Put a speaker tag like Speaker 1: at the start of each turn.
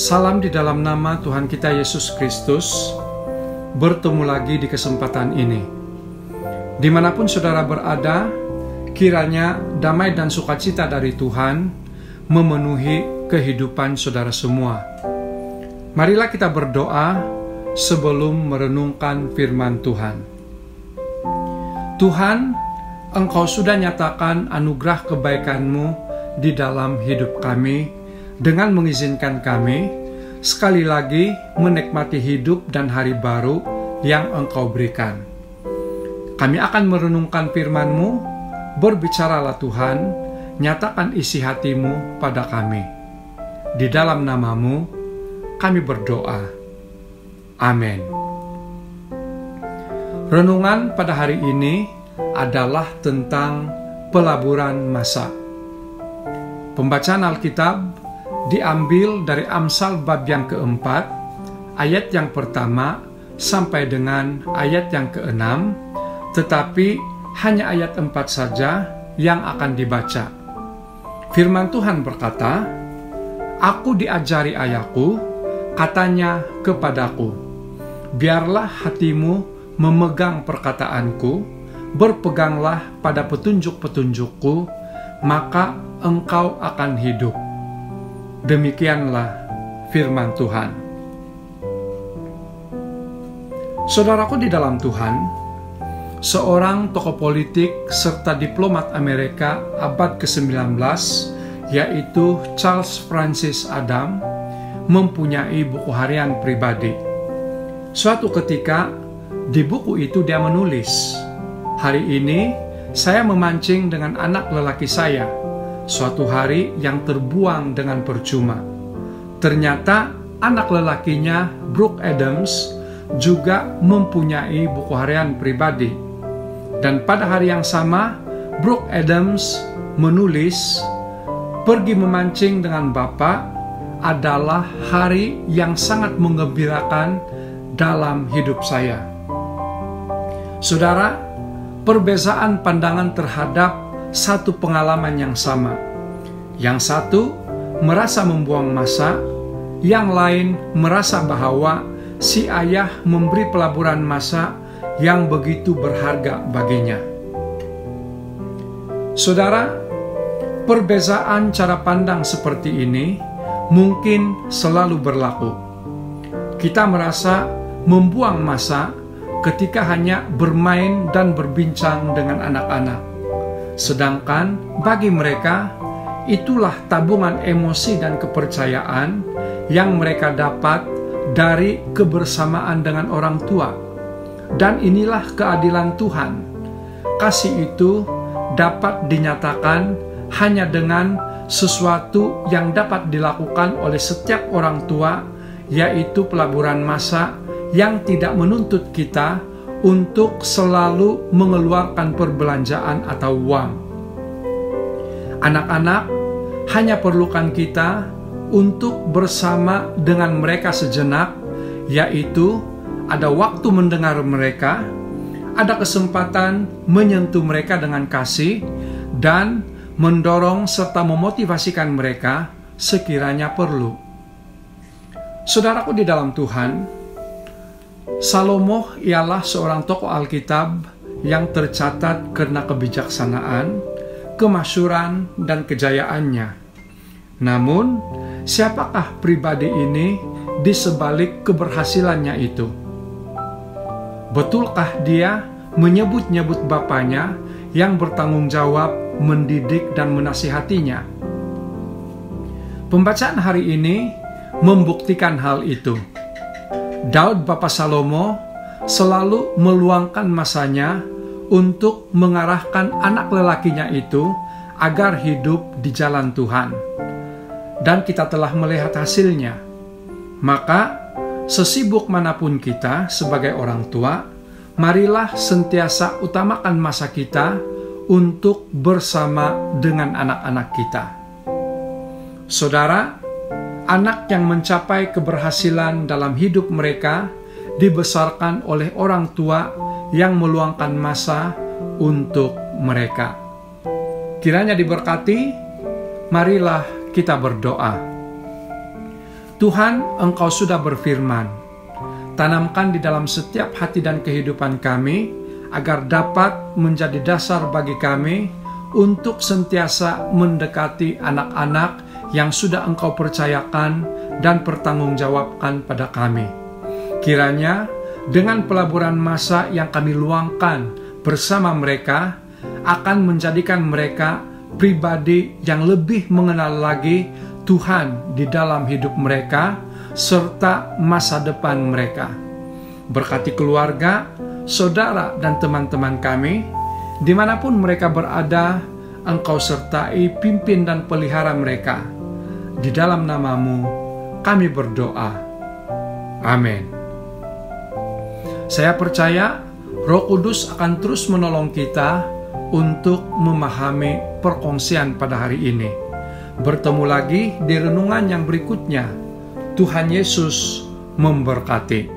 Speaker 1: Salam di dalam nama Tuhan kita Yesus Kristus. Bertemu lagi di kesempatan ini. Dimanapun saudara berada, kiranya damai dan sukacita dari Tuhan memenuhi kehidupan saudara semua. Marilah kita berdoa sebelum merenungkan firman Tuhan. Tuhan, Engkau sudah nyatakan anugerah kebaikan-Mu di dalam hidup kami dengan mengizinkan kami sekali lagi menikmati hidup dan hari baru yang Engkau berikan. Kami akan merenungkan firman-Mu, berbicaralah Tuhan, nyatakan isi hati-Mu pada kami. Di dalam nama-Mu, kami berdoa. Amin. Renungan pada hari ini adalah tentang pelaburan masa. Pembacaan Alkitab diambil dari Amsal bab yang keempat, ayat yang pertama sampai dengan ayat yang keenam, tetapi hanya ayat 4 saja yang akan dibaca. Firman Tuhan berkata, "Aku diajari ayahku, katanya kepadaku, biarlah hatimu memegang perkataanku, berpeganglah pada petunjuk-petunjukku, maka engkau akan hidup." Demikianlah firman Tuhan. Saudaraku di dalam Tuhan, seorang tokoh politik serta diplomat Amerika abad ke-19, yaitu Charles Francis Adam, mempunyai buku harian pribadi. Suatu ketika, di buku itu dia menulis, "Hari ini saya memancing dengan anak lelaki saya. Suatu hari yang terbuang dengan percuma. Ternyata anak lelakinya, Brooke Adams, juga mempunyai buku harian pribadi. Dan pada hari yang sama, Brooke Adams menulis, 'Pergi memancing dengan Bapak adalah hari yang sangat menggembirakan dalam hidup saya.'" Saudara, perbezaan pandangan terhadap satu pengalaman yang sama. Yang satu merasa membuang masa, yang lain merasa bahwa si ayah memberi pelaburan masa yang begitu berharga baginya. Saudara, perbezaan cara pandang seperti ini mungkin selalu berlaku. Kita merasa membuang masa ketika hanya bermain dan berbincang dengan anak-anak. Sedangkan bagi mereka, itulah tabungan emosi dan kepercayaan yang mereka dapat dari kebersamaan dengan orang tua. Dan inilah keadilan Tuhan. Kasih itu dapat dinyatakan hanya dengan sesuatu yang dapat dilakukan oleh setiap orang tua, yaitu pelaburan masa yang tidak menuntut kita untuk selalu mengeluarkan perbelanjaan atau uang. Anak-anak hanya perlukan kita untuk bersama dengan mereka sejenak, yaitu ada waktu mendengar mereka, ada kesempatan menyentuh mereka dengan kasih, dan mendorong serta memotivasikan mereka sekiranya perlu. Saudaraku di dalam Tuhan, Salomo ialah seorang tokoh Alkitab yang tercatat karena kebijaksanaan, kemasyuran, dan kejayaannya. Namun, siapakah pribadi ini di sebalik keberhasilannya itu? Betulkah dia menyebut-nyebut bapaknya yang bertanggung jawab mendidik dan menasihatinya? Pembacaan hari ini membuktikan hal itu. Daud Bapa Salomo selalu meluangkan masanya untuk mengarahkan anak lelakinya itu agar hidup di jalan Tuhan. Dan kita telah melihat hasilnya. Maka, sesibuk manapun kita sebagai orang tua, marilah sentiasa utamakan masa kita untuk bersama dengan anak-anak kita. Saudara, anak yang mencapai keberhasilan dalam hidup mereka dibesarkan oleh orang tua yang meluangkan masa untuk mereka. Kiranya diberkati, marilah kita berdoa. Tuhan, Engkau sudah berfirman, tanamkan di dalam setiap hati dan kehidupan kami, agar dapat menjadi dasar bagi kami untuk sentiasa mendekati anak-anak yang sudah Engkau percayakan dan pertanggungjawabkan pada kami. Kiranya dengan pelaburan masa yang kami luangkan bersama mereka akan menjadikan mereka pribadi yang lebih mengenal lagi Tuhan di dalam hidup mereka serta masa depan mereka. Berkati keluarga, saudara, dan teman-teman kami, dimanapun mereka berada, Engkau sertai, pimpin, dan pelihara mereka. Di dalam nama-Mu kami berdoa. Amin. Saya percaya Roh Kudus akan terus menolong kita untuk memahami perkongsian pada hari ini. Bertemu lagi di renungan yang berikutnya. Tuhan Yesus memberkati.